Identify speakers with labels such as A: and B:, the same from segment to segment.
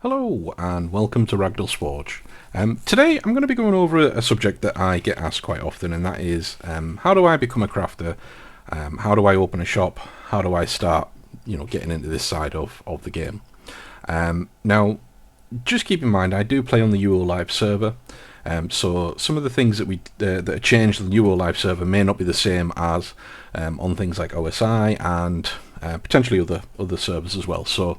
A: Hello and welcome to Ragdoll's Forge. Today I'm going to be going over a subject that I get asked quite often, and that is how do I become a crafter, how do I open a shop, how do I start getting into this side of the game. Now just keep in mind I do play on the UOAlive server, so some of the things that are changed on the UOAlive server may not be the same as on things like OSI and potentially other servers as well. So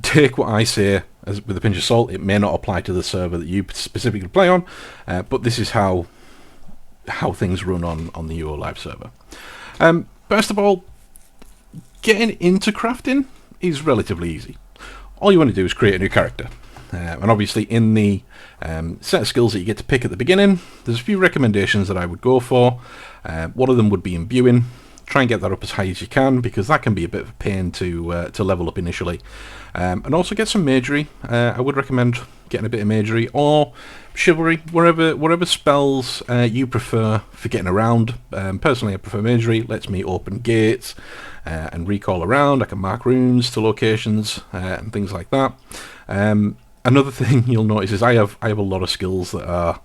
A: take what I say with a pinch of salt. It may not apply to the server that you specifically play on, but this is how things run on the UOAlive server. First of all, getting into crafting is relatively easy. All you want to do is create a new character. And obviously in the set of skills that you get to pick at the beginning, there's a few recommendations that I would go for. One of them would be imbuing. Try and get that up as high as you can, because that can be a bit of a pain to level up initially. And also get some magery. I would recommend getting a bit of magery or chivalry, whatever spells you prefer for getting around. Personally, I prefer magery. Lets me open gates and recall around. I can mark runes to locations and things like that. Another thing you'll notice is I have a lot of skills that are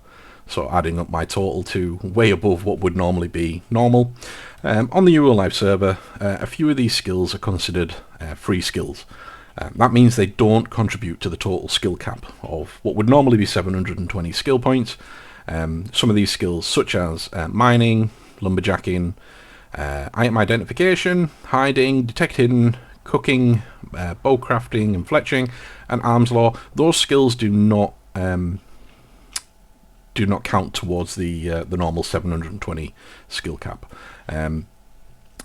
A: sort of adding up my total to way above what would normally be normal. On the UOAlive server, a few of these skills are considered free skills. That means they don't contribute to the total skill cap of what would normally be 720 skill points. Some of these skills, such as mining, lumberjacking, item identification, hiding, detecting, cooking, bowcrafting and fletching, and arms law, those skills do not count towards the normal 720 skill cap.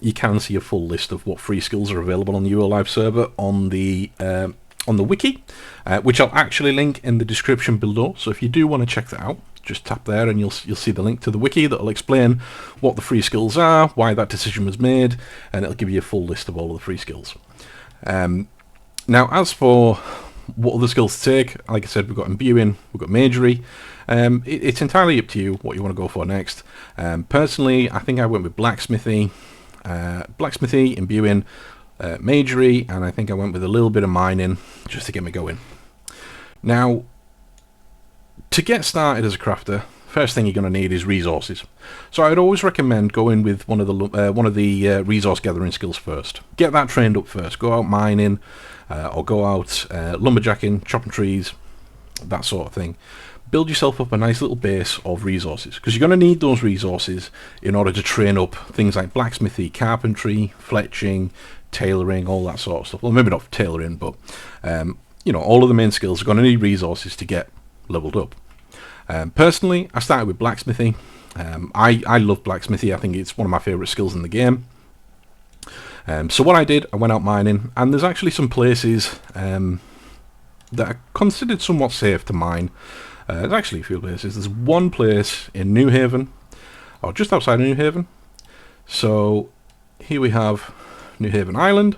A: You can see a full list of what free skills are available on the UOAlive server on the wiki, which I'll actually link in the description below. So if you do want to check that out, just tap there and you'll see the link to the wiki that'll explain what the free skills are, why that decision was made, and it'll give you a full list of all of the free skills. Now, as for what other skills to take, like I said, we've got imbuing, we've got magery. It's entirely up to you what you want to go for next. Personally, I think I went with blacksmithy, imbuing, magery, and I think I went with a little bit of mining just to get me going. Now, to get started as a crafter, first thing you're going to need is resources. So I'd always recommend going with one of the resource gathering skills first. Get that trained up first. Go out mining, or go out lumberjacking, chopping trees, that sort of thing. Build yourself up a nice little base of resources, because you're going to need those resources in order to train up things like blacksmithy, carpentry, fletching, tailoring, all that sort of stuff. Well, maybe not tailoring, but all of the main skills are going to need resources to get leveled up. Personally, I started with blacksmithy. I love blacksmithy. I think it's one of my favourite skills in the game. So what I did, I went out mining, and there's actually some places that are considered somewhat safe to mine. There's actually a few places. There's one place in New Haven, or just outside of New Haven. So here we have New Haven Island.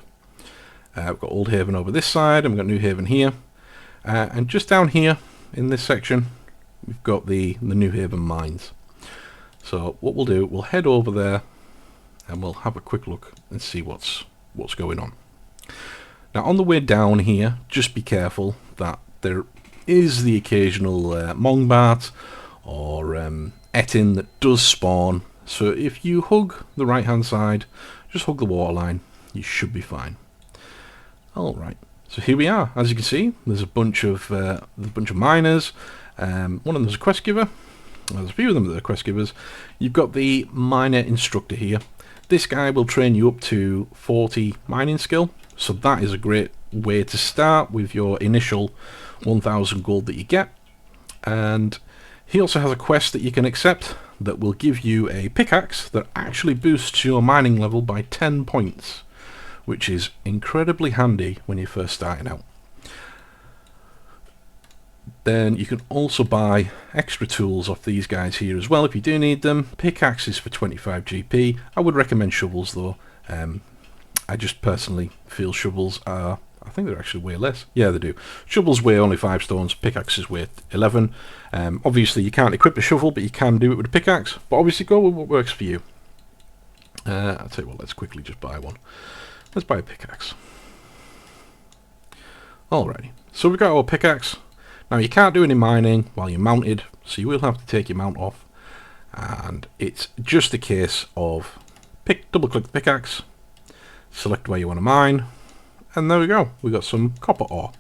A: We've got Old Haven over this side, and we've got New Haven here. And just down here in this section, we've got the New Haven mines. So what we'll do, we'll head over there, and we'll have a quick look and see what's going on. Now, on the way down here, just be careful that there is the occasional mongbart or ettin that does spawn. So if you hug the right hand side, just hug the water line, you should be fine. Alright, so here we are. As you can see, there's a bunch of miners. One of them is a quest giver. There's a few of them that are quest givers. You've got the miner instructor here. This guy will train you up to 40 mining skill, so that is a great way to start with your initial 1000 gold that you get. And he also has a quest that you can accept that will give you a pickaxe that actually boosts your mining level by 10 points, which is incredibly handy when you're first starting out. Then you can also buy extra tools off these guys here as well if you do need them. Pickaxes for 25 GP. I would recommend shovels though. I just personally feel shovels are, I think they're actually way less. Yeah, they do. Shovels weigh only 5 stones, pickaxes weigh 11. Obviously you can't equip a shovel, but you can do it with a pickaxe. But obviously go with what works for you. I'll tell you what, let's quickly just buy one. Let's buy a pickaxe. Alrighty, so we've got our pickaxe. Now you can't do any mining while you're mounted, so you will have to take your mount off. And it's just a case of double click the pickaxe, select where you want to mine, and there we go, we've got some copper ore.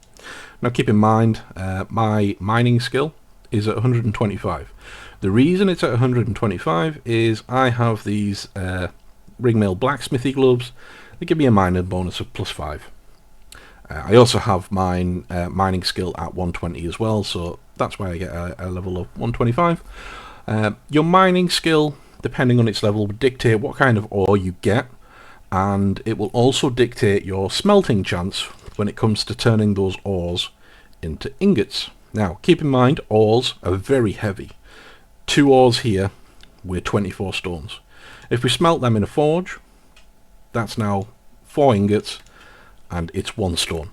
A: Now keep in mind, my mining skill is at 125. The reason it's at 125 is I have these ringmail blacksmithy gloves that give me a mining bonus of +5. I also have mine mining skill at 120 as well, so that's why I get a level of 125. Your mining skill, depending on its level, will dictate what kind of ore you get, and it will also dictate your smelting chance when it comes to turning those ores into ingots. Now, keep in mind, ores are very heavy. 2 ores here weigh 24 stones. If we smelt them in a forge, that's now 4 ingots, and it's 1 stone.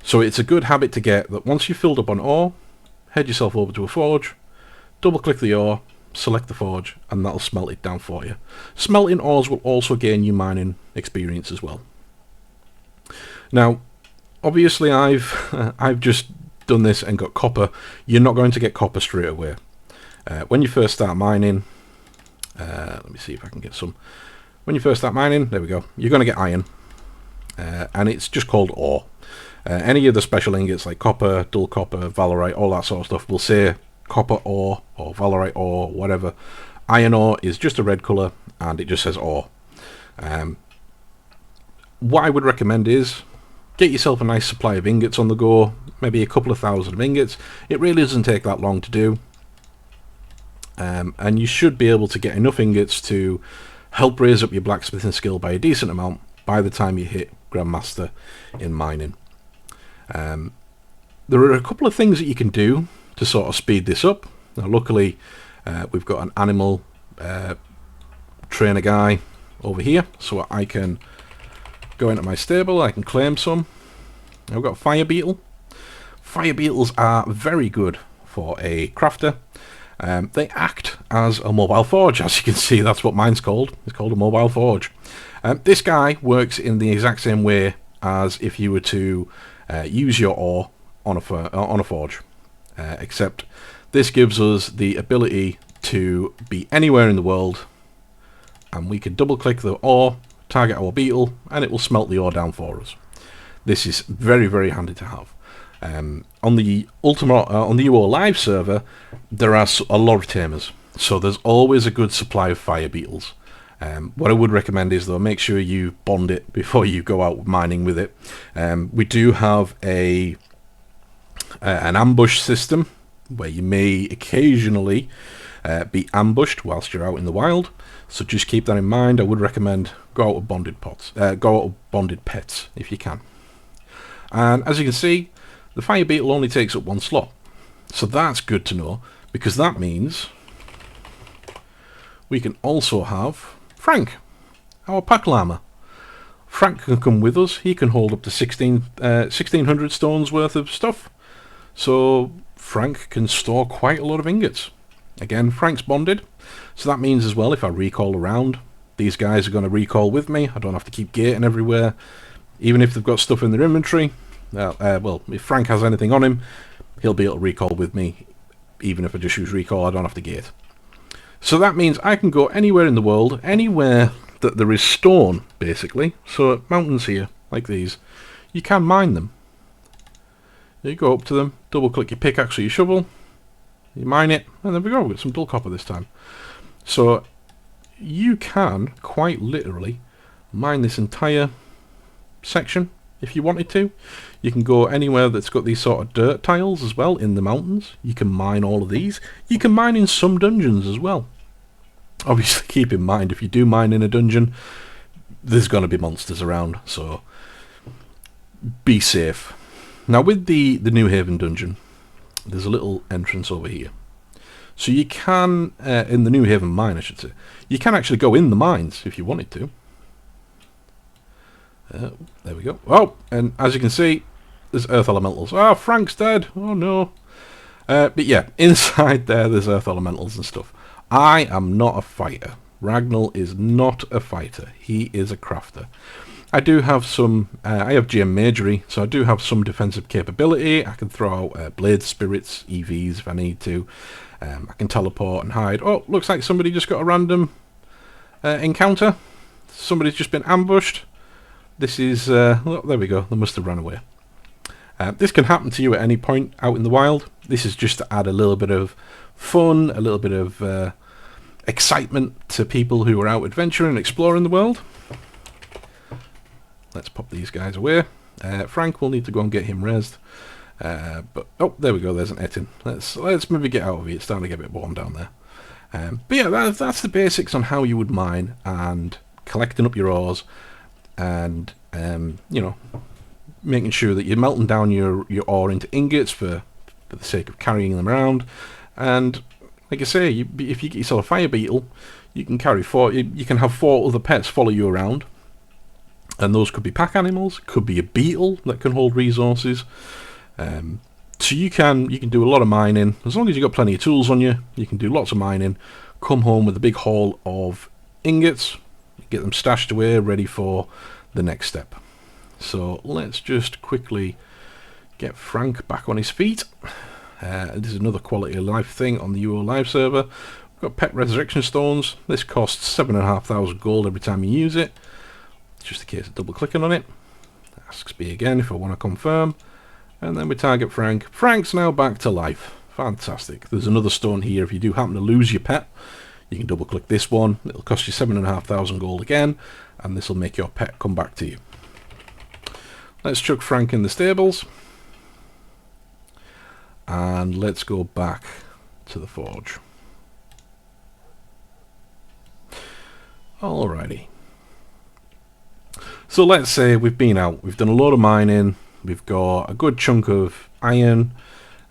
A: So it's a good habit to get that once you've filled up on ore, head yourself over to a forge, double click the ore, select the forge, and that'll smelt it down for you. Smelting ores will also gain you mining experience as well. Now, obviously I've just done this and got copper. You're not going to get copper straight away. When you first start mining, let me see if I can get some. When you first start mining, there we go, you're going to get iron, and it's just called ore. Any of the special ingots like copper, dull copper, valerite, all that sort of stuff will say copper ore or valerite ore, whatever. Iron ore is just a red colour and it just says ore. What I would recommend is get yourself a nice supply of ingots on the go, maybe a couple of thousand of ingots. It really doesn't take that long to do, and you should be able to get enough ingots to help raise up your blacksmithing skill by a decent amount by the time you hit Grandmaster in mining. There are a couple of things that you can do to sort of speed this up. Now luckily we've got an animal trainer guy over here, so I can go into my stable, I can claim some. I've got fire beetle. Fire beetles are very good for a crafter. They act as a mobile forge, as you can see. That's what mine's called. It's called a mobile forge. This guy works in the exact same way as if you were to use your ore on a forge, except this gives us the ability to be anywhere in the world, and we can double click the ore, target our beetle, and it will smelt the ore down for us. This is very, very handy to have. On the Ultima, on the UOAlive server, there are a lot of tamers, so there's always a good supply of fire beetles. What I would recommend is, though, make sure you bond it before you go out mining with it. We do have an ambush system where you may occasionally be ambushed whilst you're out in the wild, so just keep that in mind. I would recommend go out with bonded pets if you can. And as you can see, the fire beetle only takes up 1 slot, so that's good to know, because that means we can also have Frank, our pack llama. Frank can come with us. He can hold up to 1600 stones worth of stuff, so Frank can store quite a lot of ingots. Again, Frank's bonded, so that means as well, if I recall around, these guys are going to recall with me. I don't have to keep gating everywhere, even if they've got stuff in their inventory. Well, if Frank has anything on him, he'll be able to recall with me. Even if I just use recall, I don't have to gate. So that means I can go anywhere in the world, anywhere that there is stone, basically. So mountains here, like these, you can mine them. You go up to them, double click your pickaxe or your shovel, you mine it, and there we go, we've got some dull copper this time. So you can quite literally mine this entire section if you wanted to. You can go anywhere that's got these sort of dirt tiles as well in the mountains. You can mine all of these. You can mine in some dungeons as well. Obviously keep in mind, if you do mine in a dungeon, there's going to be monsters around, so be safe. Now with the New Haven dungeon, there's a little entrance over here. So you can, in the New Haven mine I should say, you can actually go in the mines if you wanted to. There we go. Oh, and as you can see, there's earth elementals. Oh, Frank's dead. Oh no. But yeah, inside there's earth elementals and stuff. I am not a fighter, Ragnall is not a fighter. He is a crafter. I do have some, I have GM Magery, so I do have some defensive capability. I can throw out Blade Spirits, EVs if I need to. I can teleport and hide. Oh, looks like somebody just got a random encounter. Somebody's just been ambushed. This is, oh, there we go, they must have run away. This can happen to you at any point out in the wild. This is just to add a little bit of fun, a little bit of excitement to people who are out adventuring and exploring the world. Let's pop these guys away. Frank will need to go and get him rezzed. But oh, there we go. There's an Etin. Let's maybe get out of here. It's starting to get a bit warm down there. But yeah, that's the basics on how you would mine and collecting up your ores, and you know, making sure that you're melting down your ore into ingots for the sake of carrying them around. And like I say, if you get yourself a fire beetle, you can carry you can have 4 other pets follow you around. And those could be pack animals, could be a beetle that can hold resources. So you can do a lot of mining. As long as you've got plenty of tools on you, you can do lots of mining, come home with a big haul of ingots, get them stashed away, ready for the next step. So let's just quickly get Frank back on his feet. This is another quality of life thing on the UOAlive server. We've got pet resurrection stones. This costs 7,500 gold every time you use it. Just a case of double clicking on it. Asks me again if I want to confirm, and then we target Frank. Frank's now back to life. Fantastic. There's another stone here. If you do happen to lose your pet, you can double click this one. It'll cost you 7,500 gold again, and this will make your pet come back to you. Let's chuck Frank in the stables, and let's go back to the forge. Alrighty. So let's say we've been out, we've done a lot of mining, we've got a good chunk of iron,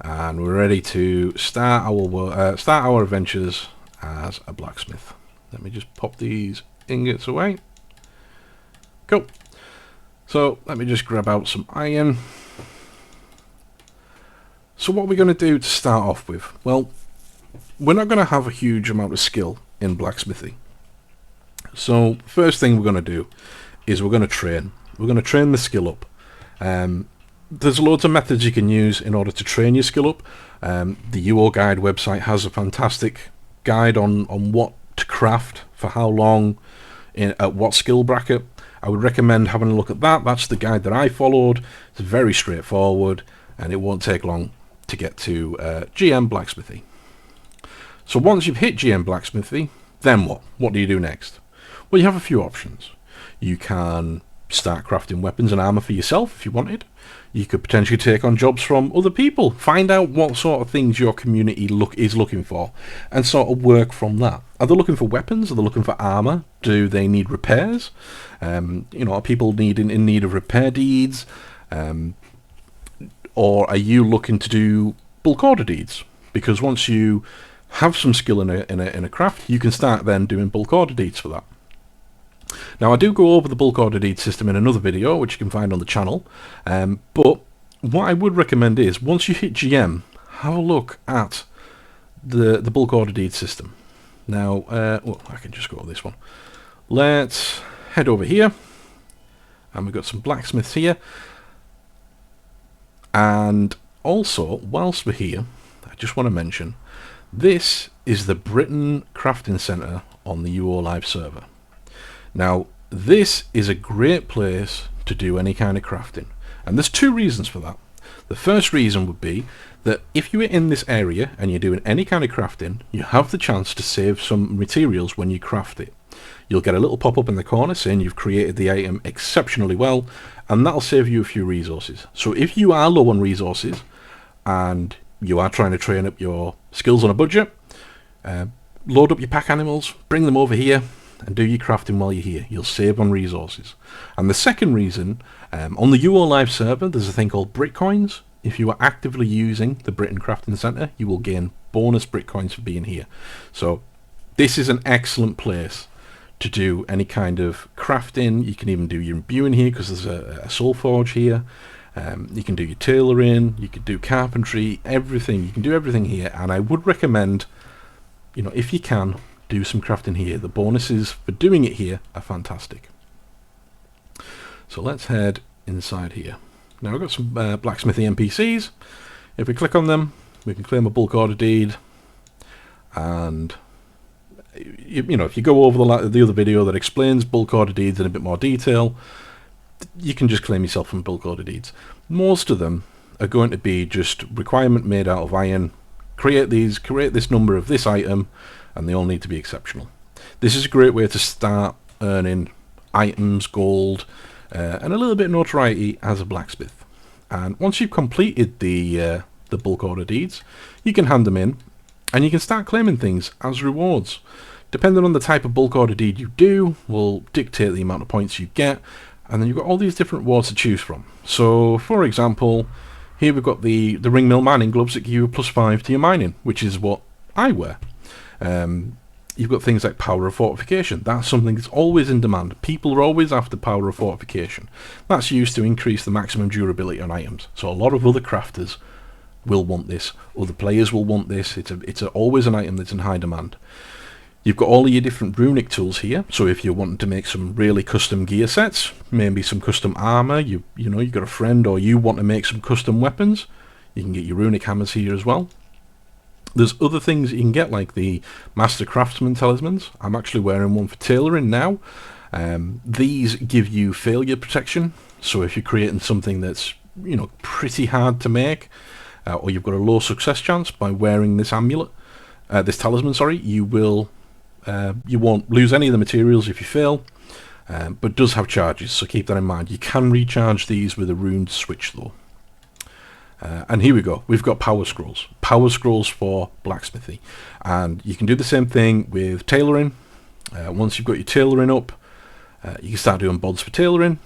A: and we're ready to start our adventures as a blacksmith. Let me just pop these ingots away. Cool. So let me just grab out some iron. So what are we going to do to start off with? Well, we're not going to have a huge amount of skill in blacksmithing. So first thing we're going to do is we're going to train. We're going to train the skill up. There's loads of methods you can use in order to train your skill up. The UO Guide website has a fantastic guide on what to craft, for how long, at what skill bracket. I would recommend having a look at that. That's the guide that I followed. It's very straightforward, and it won't take long to get to GM Blacksmithy. So once you've hit GM Blacksmithy, then what? What do you do next? Well, you have a few options. You can start crafting weapons and armor for yourself if you wanted. You could potentially take on jobs from other people. Find out what sort of things your community is looking for, and sort of work from that. Are they looking for weapons? Are they looking for armor? Do they need repairs? You know, are people in need of repair deeds? Or are you looking to do bulk order deeds? Because once you have some skill in a craft, you can start then doing bulk order deeds for that. Now, I do go over the bulk order deed system in another video, which you can find on the channel. But what I would recommend is, once you hit GM, have a look at the bulk order deed system. Now, well, I can just go to this one. Let's head over here, and we've got some blacksmiths here. And also, whilst we're here, I just want to mention, this is the Britain Crafting Centre on the UOAlive server. Now, this is a great place to do any kind of crafting, and there's 2 reasons for that. The first reason would be that if you are in this area and you're doing any kind of crafting, you have the chance to save some materials when you craft it. You'll get a little pop-up in the corner saying you've created the item exceptionally well, and that'll save you a few resources. So if you are low on resources and you are trying to train up your skills on a budget, load up your pack animals, bring them over here, and do your crafting while you're here. You'll save on resources. And the second reason, on the UOAlive server, there's a thing called Britcoins. If you are actively using the Britain Crafting Centre, you will gain bonus Britcoins for being here. So this is an excellent place to do any kind of crafting. You can even do your imbuing here, because there's a soul forge here. You can do your tailoring, you can do carpentry, everything. You can do everything here, and I would recommend, you know, if you can, do some crafting here. The bonuses for doing it here are fantastic. So let's head inside here. Now we've got some blacksmithy NPCs. If we click on them, we can claim a bulk order deed, and you know, if you go over the other video that explains bulk order deeds in a bit more detail, you can just claim yourself from bulk order deeds. Most of them are going to be just requirement made out of iron. Create this number of this item, and they all need to be exceptional. This is a great way to start earning items, gold, and a little bit of notoriety as a blacksmith. And once you've completed the bulk order deeds, you can hand them in, and you can start claiming things as rewards. Depending on the type of bulk order deed you do, will dictate the amount of points you get, and then you've got all these different rewards to choose from. So, for example, here we've got the ring mill mining gloves that give you a +5 to your mining, which is what I wear. You've got things like power of fortification. That's something that's always in demand. People are always after power of fortification. That's used to increase the maximum durability on items. So a lot of other crafters will want this. Other players will want this. It's always an item that's in high demand. You've got all of your different runic tools here. So if you're wanting to make some really custom gear sets, maybe some custom armor, you know, you've got a friend, or you want to make some custom weapons, you can get your runic hammers here as well. There's other things you can get, like the Master Craftsman talismans. I'm actually wearing one for tailoring now. These give you failure protection. So if you're creating something that's, you know, pretty hard to make, or you've got a low success chance by wearing this amulet, this talisman, sorry, you won't lose any of the materials if you fail, but it does have charges, so keep that in mind. You can recharge these with a runed switch though. And here we go, we've got power scrolls for blacksmithy, and you can do the same thing with tailoring. Once you've got your tailoring up, you can start doing bods for tailoring,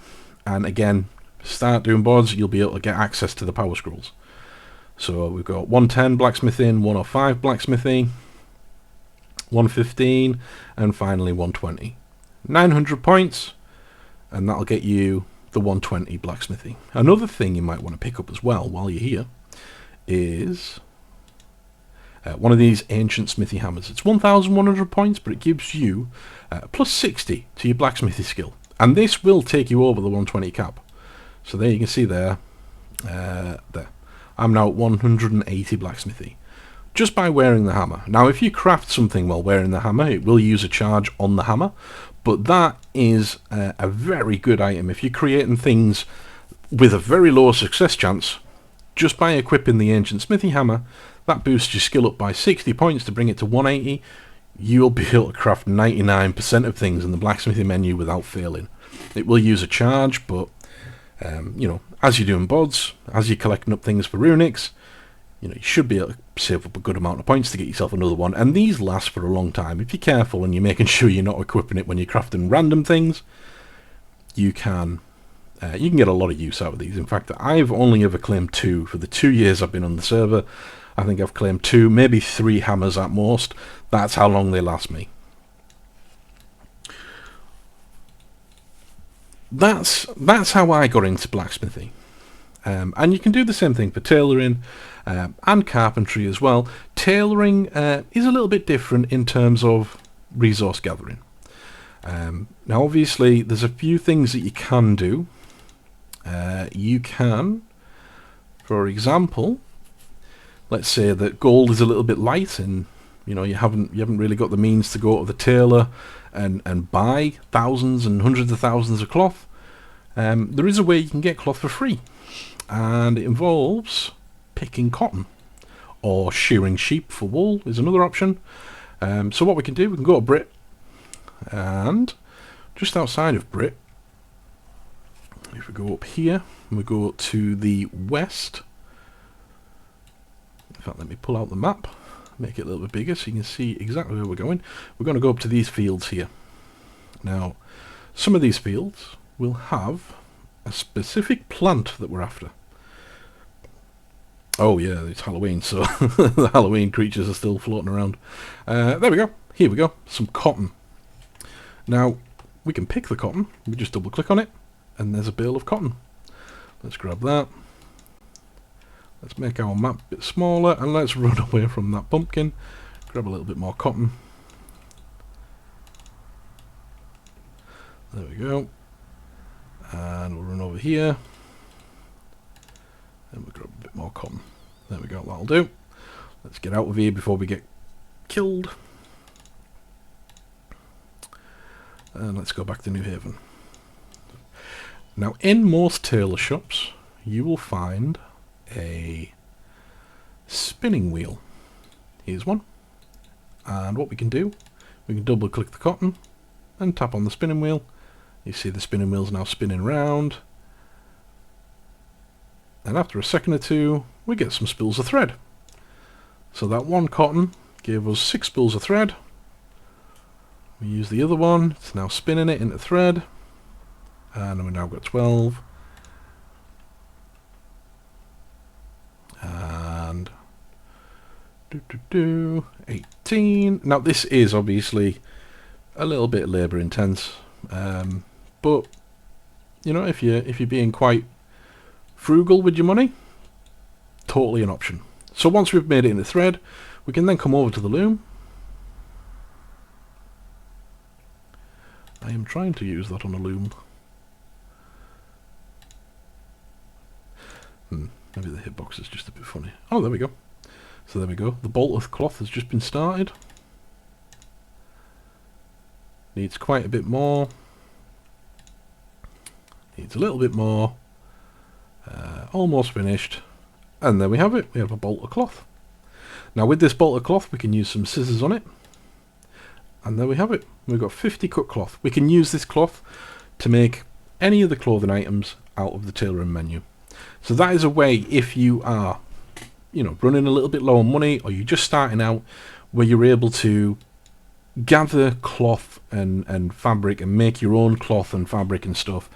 A: and again, start doing bods, you'll be able to get access to the power scrolls. So we've got 110 blacksmithing, 105 blacksmithing, 115, and finally 120. 900 points, and that'll get you the 120 blacksmithing. Another thing you might want to pick up as well while you're here is one of these ancient smithy hammers. It's 1,100 points, but it gives you +60 to your blacksmithy skill, and this will take you over the 120 cap. So there you can see there, I'm now at 180 blacksmithy just by wearing the hammer. Now if you craft something while wearing the hammer, it will use a charge on the hammer, but that is a very good item. If you're creating things with a very low success chance, just by equipping the ancient smithy hammer, that boosts your skill up by 60 points to bring it to 180. You'll be able to craft 99% of things in the blacksmithing menu without failing. It will use a charge, but you know, as you're doing bods, as you're collecting up things for runics, you know, you should be able to save up a good amount of points to get yourself another one, and these last for a long time. If you're careful and you're making sure you're not equipping it when you're crafting random things, you can get a lot of use out of these. In fact, I've only ever claimed 2 for the 2 years I've been on the server. I think I've claimed 2, maybe 3 hammers at most. That's how long they last me. That's how I got into blacksmithing. And you can do the same thing for tailoring and carpentry as well. Tailoring is a little bit different in terms of resource gathering. Now obviously there's a few things that you can do. You can, for example, let's say that gold is a little bit light, and you know you haven't really got the means to go to the tailor and buy thousands and hundreds of thousands of cloth. There is a way you can get cloth for free, and it involves picking cotton, or shearing sheep for wool is another option. So what we can do, we can go to Brit, and just outside of Brit, if we go up here, we go to the west. In fact, let me pull out the map, make it a little bit bigger so you can see exactly where we're going. We're going to go up to these fields here. Now, some of these fields will have a specific plant that we're after. Oh yeah, it's Halloween, so the Halloween creatures are still floating around. There we go. Here we go. Some cotton. Now, we can pick the cotton. We just double click on it, and there's a bale of cotton. Let's grab that. Let's make our map a bit smaller, and let's run away from that pumpkin. Grab a little bit more cotton. There we go. And we'll run over here. And we'll grab a bit more cotton. There we go, that'll do. Let's get out of here before we get killed. And let's go back to New Haven. Now, in most tailor shops, you will find a spinning wheel. Here's one. And what we can do, we can double click the cotton and tap on the spinning wheel. You see the spinning wheel's now spinning round. And after a second or two, we get some spools of thread. So that one cotton gave us 6 spools of thread. We use the other one, it's now spinning it into thread. And we now got 12. And 18. Now this is obviously a little bit labour intense, but you know, if you're being quite frugal with your money, totally an option. So once we've made it into thread, we can then come over to the loom. I am trying to use that on a loom. Maybe the hitbox is just a bit funny. Oh, there we go. So there we go. The bolt of cloth has just been started. Needs quite a bit more. Needs a little bit more. Almost finished. And there we have it. We have a bolt of cloth. Now with this bolt of cloth, we can use some scissors on it. And there we have it. We've got 50 cut cloth. We can use this cloth to make any of the clothing items out of the tailoring menu. So that is a way, if you are, you know, running a little bit low on money, or you're just starting out, where you're able to gather cloth and fabric and make your own cloth and fabric and stuff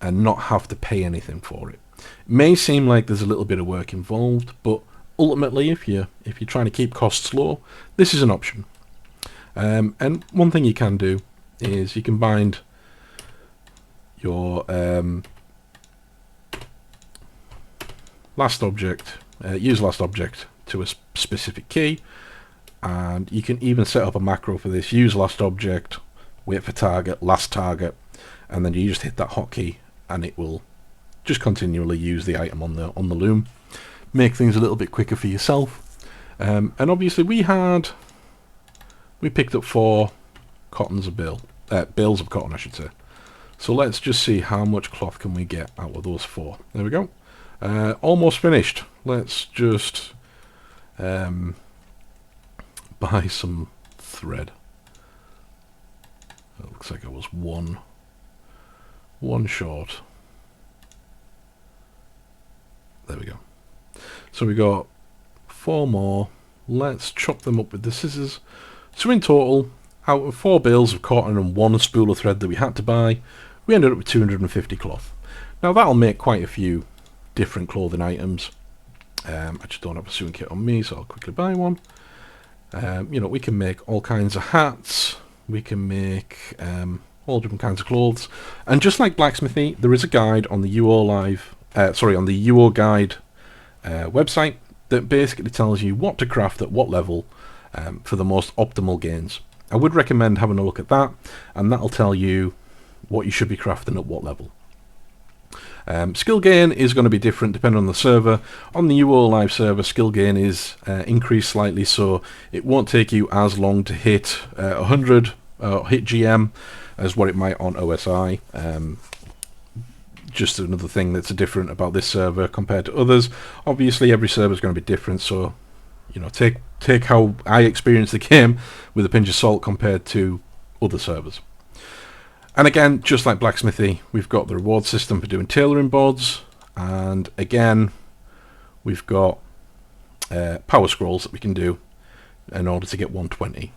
A: and not have to pay anything for it. It may seem like there's a little bit of work involved, but ultimately if you're trying to keep costs low, this is an option. And one thing you can do is you can bind your last object, use last object to a specific key, and you can even set up a macro for this. Use last object, wait for target, last target, and then you just hit that hotkey and it will just continually use the item on the loom. Make things a little bit quicker for yourself. And obviously we picked up 4 bales of cotton, I should say. So let's just see how much cloth can we get out of those 4. There we go. Almost finished. Let's just buy some thread. It looks like I was one short. There we go. So we got 4 more. Let's chop them up with the scissors. So in total, out of 4 bales of cotton and 1 spool of thread that we had to buy, we ended up with 250 cloth. Now that'll make quite a few different clothing items. I just don't have a sewing kit on me, so I'll quickly buy one. You know, we can make all kinds of hats. We can make all different kinds of clothes. And just like blacksmithy, there is a guide on the UOAlive, on the UO Guide website that basically tells you what to craft at what level for the most optimal gains. I would recommend having a look at that, and that'll tell you what you should be crafting at what level. Skill gain is going to be different depending on the server. On the UOAlive server, skill gain is increased slightly, so it won't take you as long to hit 100 hit GM as what it might on OSI. Just another thing that's different about this server compared to others. Obviously every server is going to be different, so you know, take how I experienced the game with a pinch of salt compared to other servers. And again, just like blacksmithy, we've got the reward system for doing tailoring boards, and again we've got power scrolls that we can do in order to get 120.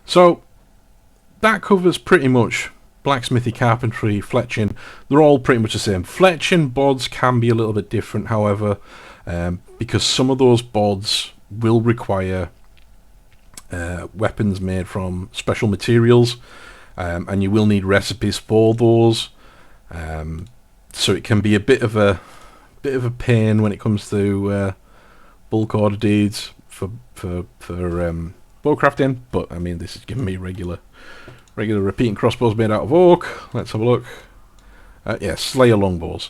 A: So that covers pretty much blacksmithy, carpentry, fletching. They're all pretty much the same. Fletching boards can be a little bit different, however, because some of those boards will require weapons made from special materials. And you will need recipes for those, so it can be a bit of a pain when it comes to bulk order deeds for bowcrafting. But I mean, this is giving me regular Regular repeating crossbows made out of oak. Let's have a look. Yeah, Slayer longbows.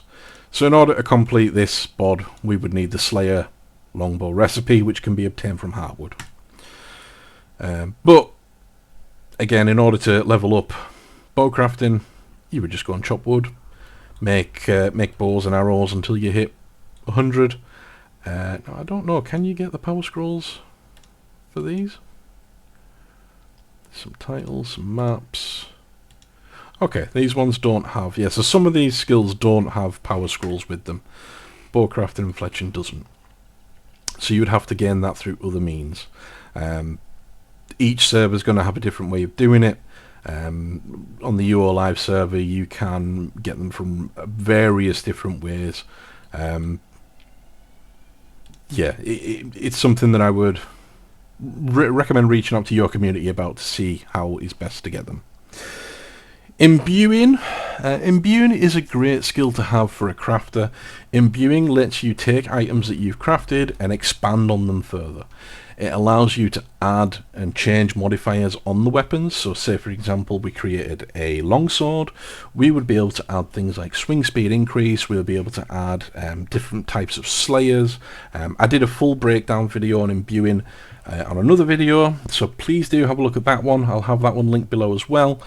A: So in order to complete this bod, we would need the Slayer longbow recipe, which can be obtained from Heartwood. But again, in order to level up bowcrafting, you would just go and chop wood, make bows and arrows until you hit 100. Now I don't know, can you get the power scrolls for these? Some titles, some maps. Okay, these ones don't have... Yeah, so some of these skills don't have power scrolls with them. Bowcrafting and fletching doesn't. So you would have to gain that through other means. Each server is going to have a different way of doing it. On the UOAlive server, you can get them from various different ways. Yeah, it's something that I would recommend reaching out to your community about to see how is best to get them. Imbuing. Imbuing is a great skill to have for a crafter. Imbuing lets you take items that you've crafted and expand on them further. It allows you to add and change modifiers on the weapons. So say for example we created a longsword, we would be able to add things like swing speed increase, we'll be able to add different types of slayers. I did a full breakdown video on imbuing on another video, so please do have a look at that one. I'll have that one linked below as well.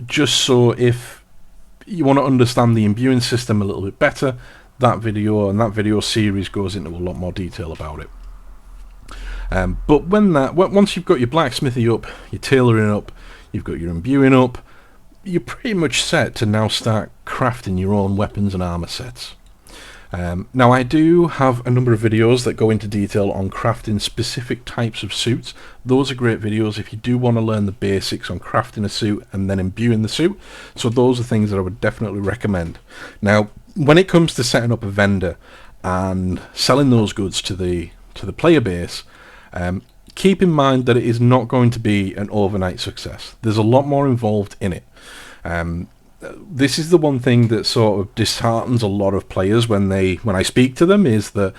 A: Just so if you want to understand the imbuing system a little bit better, that video and that video series goes into a lot more detail about it. But once you've got your blacksmithy up, your tailoring up, you've got your imbuing up, you're pretty much set to now start crafting your own weapons and armor sets. Now I do have a number of videos that go into detail on crafting specific types of suits. Those are great videos if you do want to learn the basics on crafting a suit and then imbuing the suit. So those are things that I would definitely recommend. Now when it comes to setting up a vendor and selling those goods to the player base, keep in mind that it is not going to be an overnight success. There's a lot more involved in it. This is the one thing that sort of disheartens a lot of players when I speak to them, is that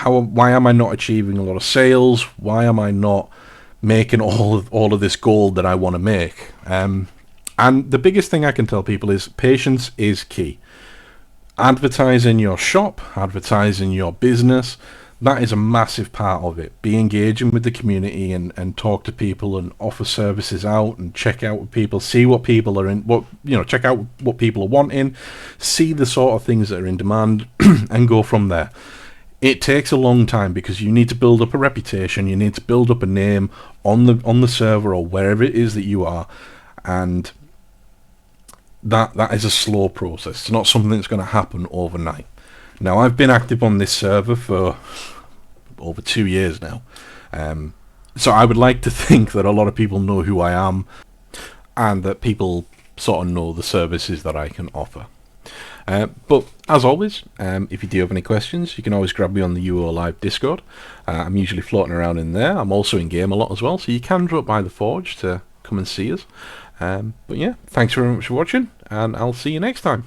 A: why am I not achieving a lot of sales? Why am I not making all of this gold that I want to make? And the biggest thing I can tell people is patience is key. Advertising your shop, advertising your business, that is a massive part of it. Be engaging with the community and talk to people and offer services out and check out what people, see what people are in, check out what people are wanting, see the sort of things that are in demand and go from there. It takes a long time because you need to build up a reputation, you need to build up a name on the server or wherever it is that you are, and that is a slow process. It's not something that's going to happen overnight. Now, I've been active on this server for over 2 years now, so I would like to think that a lot of people know who I am and that people sort of know the services that I can offer. But as always, if you do have any questions, you can always grab me on the UOAlive Discord. I'm usually floating around in there. I'm also in game a lot as well, so you can drop by the Forge to come and see us. But yeah, thanks very much for watching, and I'll see you next time.